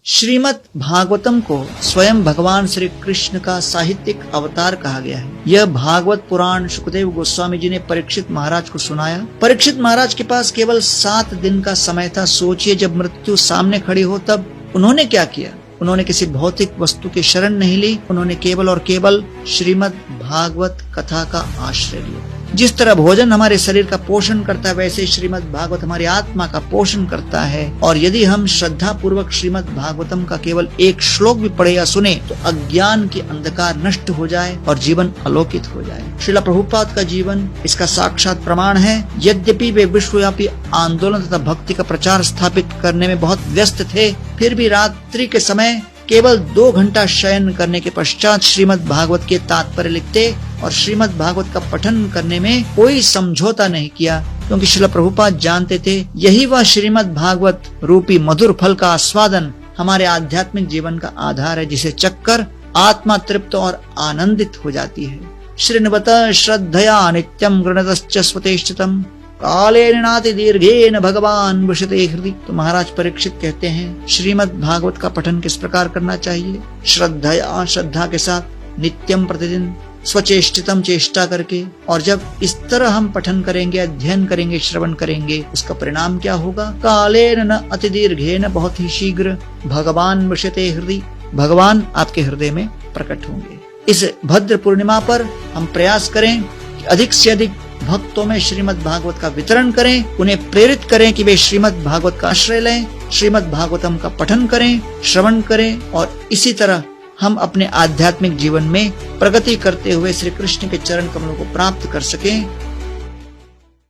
श्रीमद् भागवतम को स्वयं भगवान श्री कृष्ण का साहित्यिक अवतार कहा गया है। यह भागवत पुराण सुखदेव गोस्वामी जी ने परीक्षित महाराज को सुनाया। परीक्षित महाराज के पास केवल 7 दिन का समय था। सोचिए, जब मृत्यु सामने खड़ी हो तब उन्होंने क्या किया। उन्होंने किसी भौतिक वस्तु की शरण नहीं ली। उन्होंने केवल और केवल श्रीमद् भागवत कथा का आश्रय लिया। जिस तरह भोजन हमारे शरीर का पोषण करता है, वैसे श्रीमद् भागवत हमारी आत्मा का पोषण करता है। और यदि हम श्रद्धा पूर्वक श्रीमद् भागवतम का केवल एक श्लोक भी पढ़े या सुने तो अज्ञान की अंधकार नष्ट हो जाए और जीवन अलौकिक हो जाए। श्रील प्रभुपाद का जीवन इसका साक्षात प्रमाण है। यद्यपि वे विश्वव्यापी आंदोलन तथा भक्ति का प्रचार स्थापित करने में बहुत व्यस्त थे, फिर भी रात्रि के समय केवल 2 घंटा शयन करने के पश्चात श्रीमद् भागवत के तात्पर्य लिखते और श्रीमद् भागवत का पठन करने में कोई समझौता नहीं किया, क्योंकि श्रील प्रभुपाद जानते थे यही वह श्रीमद् भागवत रूपी मधुर फल का आस्वादन हमारे आध्यात्मिक जीवन का आधार है, जिसे चखकर आत्मा तृप्त और आनंदित हो जाती है। श्रीन्वत श्रद्धया नित्यम गृणतश्च स्वतेष्टितम् कालेन नाति दीर्घेन भगवान विशते हृदि। तो महाराज परीक्षित कहते हैं, श्रीमद् भागवत का पठन किस प्रकार करना चाहिए। श्रद्धया, श्रद्धा के साथ, नित्यम, प्रतिदिन, स्वचेष्टितम, चेष्टा करके। और जब इस तरह हम पठन करेंगे, अध्ययन करेंगे, श्रवण करेंगे, उसका परिणाम क्या होगा। कालेन न अति दीर्घेन, बहुत ही शीघ्र, भगवान विशते हृदि, भगवान आपके हृदय में प्रकट होंगे। इस भद्र पूर्णिमा पर हम प्रयास करें कि अधिक से अधिक भक्तों में श्रीमद् भागवत का वितरण करें। उन्हें प्रेरित करें कि वे श्रीमद् भागवत का आश्रय लें, श्रीमद् भागवतम का पठन करें, श्रवण करें। और इसी तरह हम अपने आध्यात्मिक जीवन में प्रगति करते हुए श्री कृष्ण के चरण कमलों को प्राप्त कर सकें।